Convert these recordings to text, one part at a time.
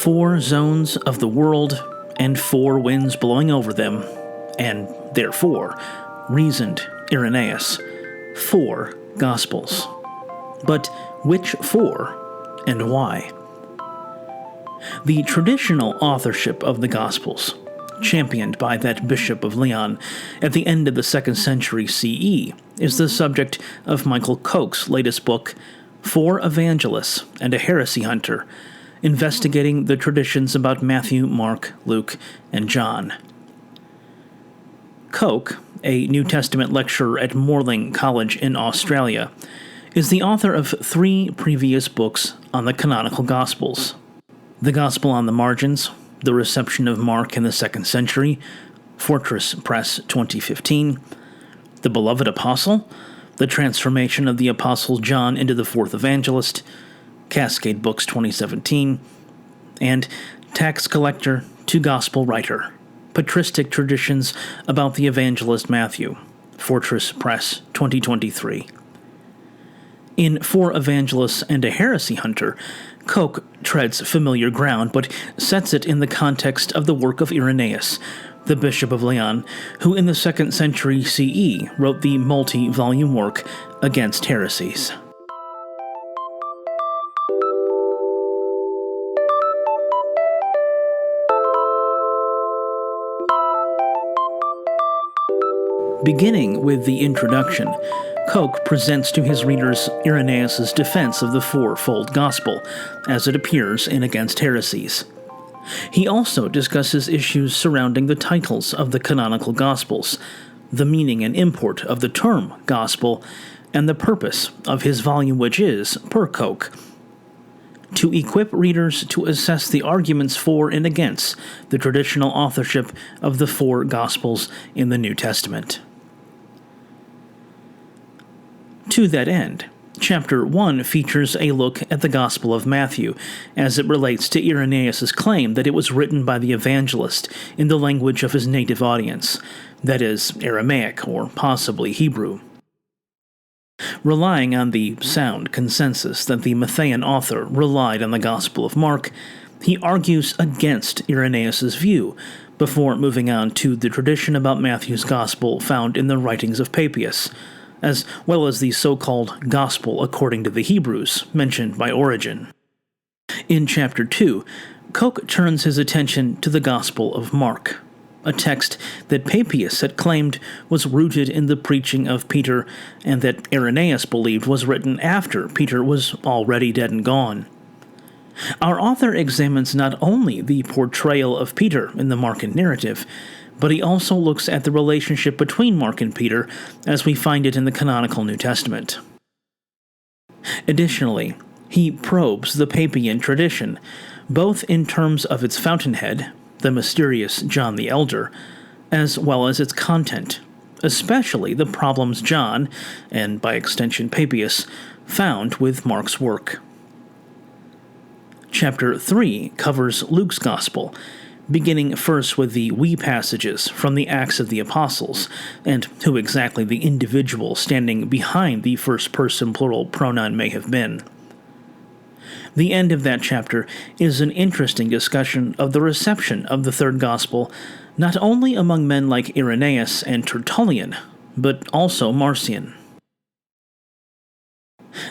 4 zones of the world and 4 winds blowing over them, and therefore, reasoned Irenaeus, 4 Gospels. But which 4, and why? The traditional authorship of the Gospels, championed by that Bishop of Lyon at the end of the 2nd century CE, is the subject of Michael Koch's latest book, 4 Evangelists and a Heresy Hunter, investigating the traditions about Matthew, Mark, Luke, and John. Koch, a New Testament lecturer at Morling College in Australia, is the author of 3 previous books on the canonical Gospels: The Gospel on the Margins, The Reception of Mark in the 2nd Century, Fortress Press 2015, The Beloved Apostle, The Transformation of the Apostle John into the 4th Evangelist, Cascade Books 2017, and Tax Collector to Gospel Writer, Patristic Traditions about the Evangelist Matthew, Fortress Press 2023. In 4 Evangelists and a Heresy Hunter, Koch treads familiar ground, but sets it in the context of the work of Irenaeus, the Bishop of Lyon, who in the 2nd century CE wrote the multi-volume work Against Heresies. Beginning with the introduction, Koch presents to his readers Irenaeus' defense of the fourfold gospel, as it appears in Against Heresies. He also discusses issues surrounding the titles of the canonical Gospels, the meaning and import of the term gospel, and the purpose of his volume, which is, per Koch, to equip readers to assess the arguments for and against the traditional authorship of the 4 Gospels in the New Testament. To that end, Chapter 1 features a look at the Gospel of Matthew, as it relates to Irenaeus' claim that it was written by the evangelist in the language of his native audience, that is, Aramaic or possibly Hebrew. Relying on the sound consensus that the Matthean author relied on the Gospel of Mark, he argues against Irenaeus' view, before moving on to the tradition about Matthew's Gospel found in the writings of Papias, as well as the so-called Gospel according to the Hebrews, mentioned by Origen. In Chapter 2, Koch turns his attention to the Gospel of Mark, a text that Papias had claimed was rooted in the preaching of Peter and that Irenaeus believed was written after Peter was already dead and gone. Our author examines not only the portrayal of Peter in the Markan narrative, but he also looks at the relationship between Mark and Peter as we find it in the canonical New Testament. Additionally, he probes the Papian tradition, both in terms of its fountainhead, the mysterious John the Elder, as well as its content, especially the problems John, and by extension Papias, found with Mark's work. Chapter 3 covers Luke's Gospel, beginning first with the we passages from the Acts of the Apostles, and who exactly the individual standing behind the first-person plural pronoun may have been. The end of that chapter is an interesting discussion of the reception of the 3rd Gospel, not only among men like Irenaeus and Tertullian, but also Marcion.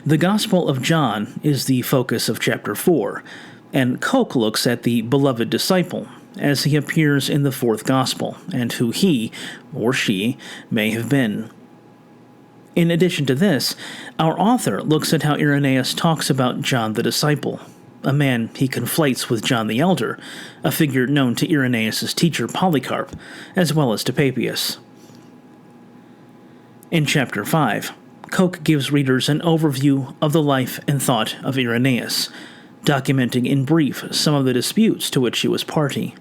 The Gospel of John is the focus of Chapter 4, and Koch looks at the beloved disciple, as he appears in the 4th Gospel, and who he, or she, may have been. In addition to this, our author looks at how Irenaeus talks about John the disciple, a man he conflates with John the Elder, a figure known to Irenaeus' teacher Polycarp, as well as to Papias. In Chapter 5, Koch gives readers an overview of the life and thought of Irenaeus, documenting in brief some of the disputes to which he was party.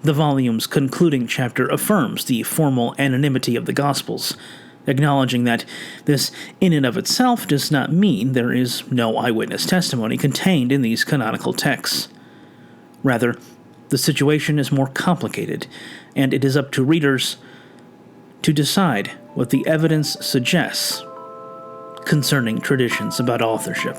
The volume's concluding chapter affirms the formal anonymity of the Gospels, acknowledging that this in and of itself does not mean there is no eyewitness testimony contained in these canonical texts. Rather, the situation is more complicated, and it is up to readers to decide what the evidence suggests concerning traditions about authorship.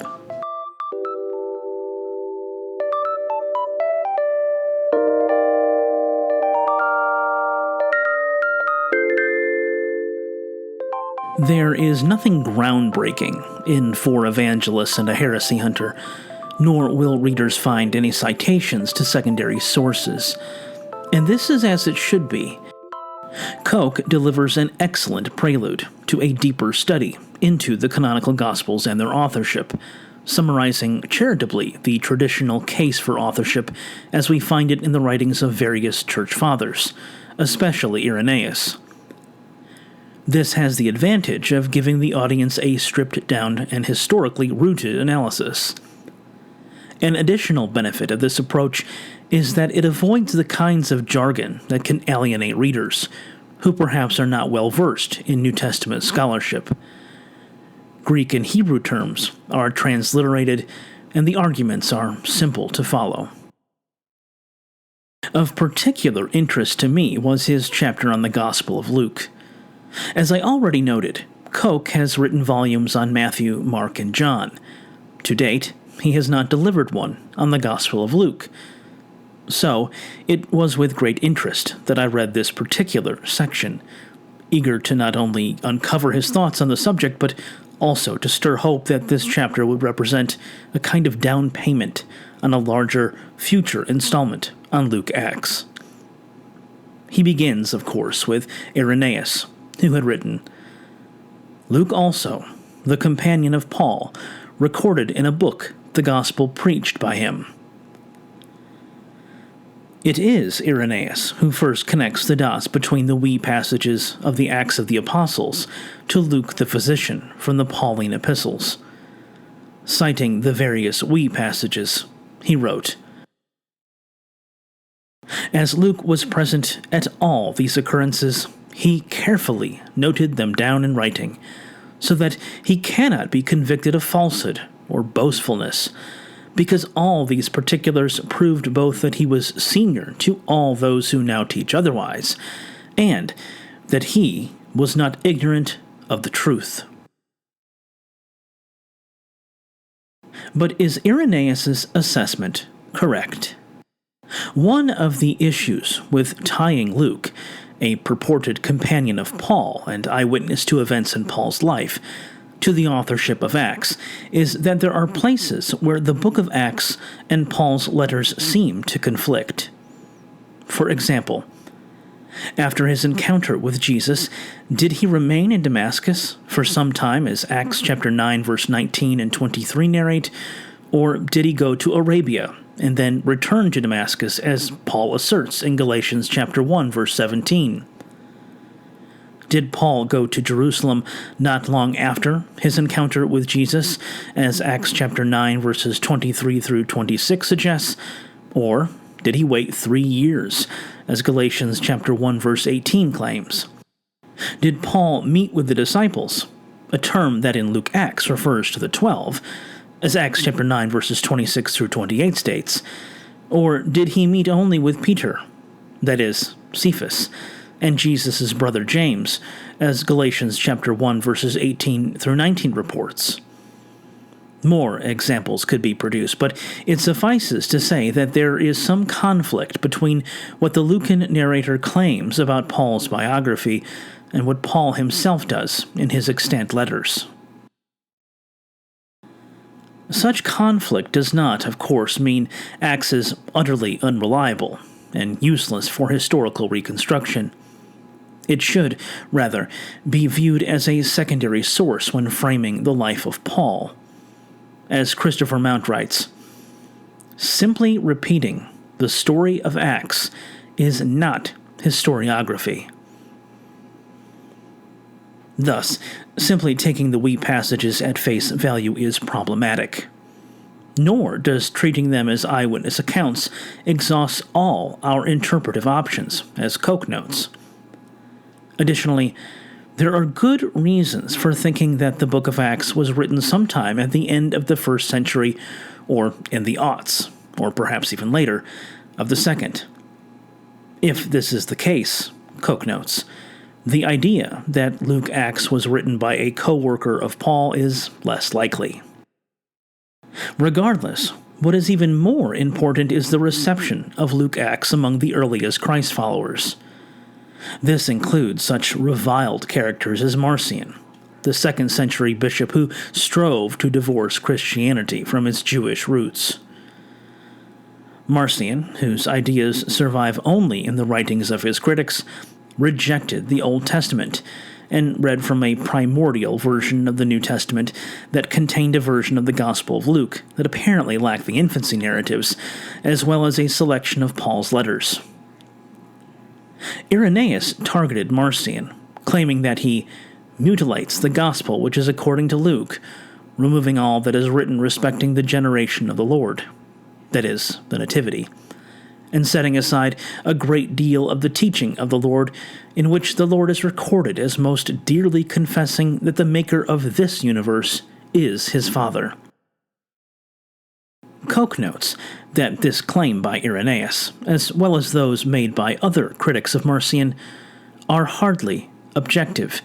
There is nothing groundbreaking in For Evangelists and a Heresy Hunter, nor will readers find any citations to secondary sources. And this is as it should be. Koch delivers an excellent prelude to a deeper study into the canonical Gospels and their authorship, summarizing charitably the traditional case for authorship as we find it in the writings of various church fathers, especially Irenaeus. This has the advantage of giving the audience a stripped-down and historically rooted analysis. An additional benefit of this approach is that it avoids the kinds of jargon that can alienate readers, who perhaps are not well versed in New Testament scholarship. Greek and Hebrew terms are transliterated, and the arguments are simple to follow. Of particular interest to me was his chapter on the Gospel of Luke. As I already noted, Koch has written volumes on Matthew, Mark, and John. To date, he has not delivered one on the Gospel of Luke. So, it was with great interest that I read this particular section, eager to not only uncover his thoughts on the subject, but also to stir hope that this chapter would represent a kind of down payment on a larger, future installment on Luke Acts. He begins, of course, with Irenaeus, who had written, "Luke also, the companion of Paul, recorded in a book the gospel preached by him." It is Irenaeus who first connects the dots between the we passages of the Acts of the Apostles to Luke the physician from the Pauline epistles. Citing the various we passages, he wrote, "As Luke was present at all these occurrences, he carefully noted them down in writing, so that he cannot be convicted of falsehood or boastfulness, because all these particulars proved both that he was senior to all those who now teach otherwise, and that he was not ignorant of the truth." But is Irenaeus' assessment correct? One of the issues with tying Luke, a purported companion of Paul and eyewitness to events in Paul's life, to the authorship of Acts, is that there are places where the book of Acts and Paul's letters seem to conflict. For example, after his encounter with Jesus, did he remain in Damascus for some time, as Acts chapter 9, verse 19 and 23 narrate, or did he go to Arabia and then return to Damascus, as Paul asserts in Galatians chapter 1, verse 17? Did Paul go to Jerusalem not long after his encounter with Jesus, as Acts chapter 9, verses 23 through 26 suggests, or did he wait 3 years, as Galatians chapter 1, verse 18 claims? Did Paul meet with the disciples, a term that in Luke Acts refers to the 12, as Acts chapter 9, verses 26 through 28 states, or did he meet only with Peter, that is, Cephas, and Jesus' brother James, as Galatians chapter 1, verses 18 through 19 reports? More examples could be produced, but it suffices to say that there is some conflict between what the Lucan narrator claims about Paul's biography and what Paul himself does in his extant letters. Such conflict does not, of course, mean Acts is utterly unreliable and useless for historical reconstruction. It should, rather, be viewed as a secondary source when framing the life of Paul. As Christopher Mount writes, "Simply repeating the story of Acts is not historiography." Thus, simply taking the we passages at face value is problematic. Nor does treating them as eyewitness accounts exhaust all our interpretive options, as Koch notes. Additionally, there are good reasons for thinking that the book of Acts was written sometime at the end of the 1st century, or in the aughts, or perhaps even later, of the 2nd. If this is the case, Koch notes, the idea that Luke Acts was written by a co-worker of Paul is less likely. Regardless, what is even more important is the reception of Luke Acts among the earliest Christ followers. This includes such reviled characters as Marcion, the 2nd century bishop who strove to divorce Christianity from its Jewish roots. Marcion, whose ideas survive only in the writings of his critics, rejected the Old Testament and read from a primordial version of the New Testament that contained a version of the Gospel of Luke that apparently lacked the infancy narratives, as well as a selection of Paul's letters. Irenaeus targeted Marcion, claiming that he mutilates the Gospel which is according to Luke, removing all that is written respecting the generation of the Lord, that is, the Nativity, and setting aside a great deal of the teaching of the Lord, in which the Lord is recorded as most dearly confessing that the Maker of this universe is his Father. Koch notes that this claim by Irenaeus, as well as those made by other critics of Marcion, are hardly objective.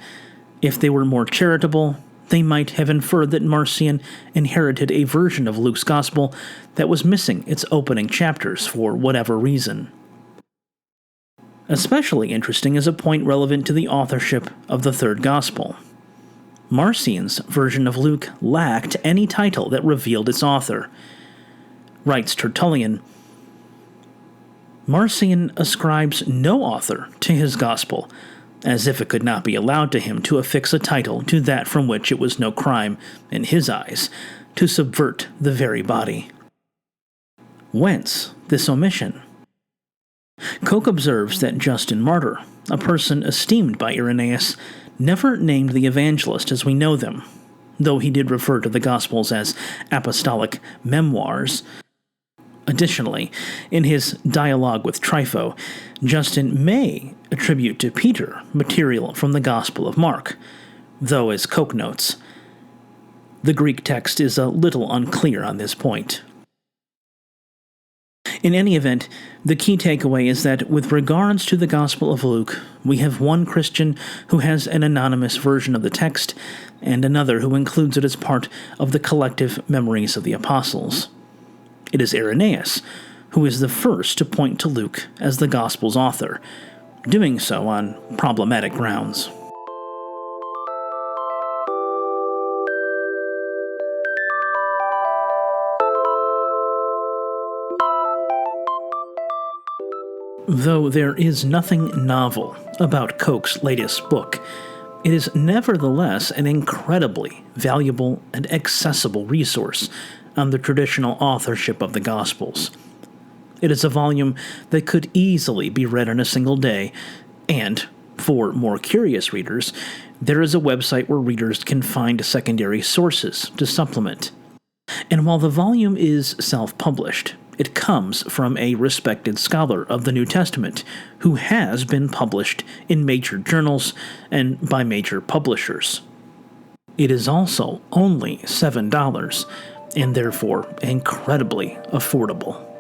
If they were more charitable, they might have inferred that Marcion inherited a version of Luke's Gospel that was missing its opening chapters for whatever reason. Especially interesting is a point relevant to the authorship of the third Gospel. Marcion's version of Luke lacked any title that revealed its author. Writes Tertullian, Marcion ascribes no author to his Gospel, as if it could not be allowed to him to affix a title to that from which it was no crime, in his eyes, to subvert the very body. Whence this omission? Koch observes that Justin Martyr, a person esteemed by Irenaeus, never named the Evangelists as we know them, though he did refer to the Gospels as apostolic memoirs. Additionally, in his dialogue with Trypho, Justin may attribute to Peter material from the Gospel of Mark, though, as Koch notes, the Greek text is a little unclear on this point. In any event, the key takeaway is that with regards to the Gospel of Luke, we have one Christian who has an anonymous version of the text, and another who includes it as part of the collective memories of the apostles. It is Irenaeus who is the first to point to Luke as the Gospel's author, doing so on problematic grounds. Though there is nothing novel about Koch's latest book, it is nevertheless an incredibly valuable and accessible resource on the traditional authorship of the Gospels. It is a volume that could easily be read in a single day, and, for more curious readers, there is a website where readers can find secondary sources to supplement. And while the volume is self-published, it comes from a respected scholar of the New Testament who has been published in major journals and by major publishers. It is also only $7, and therefore incredibly affordable.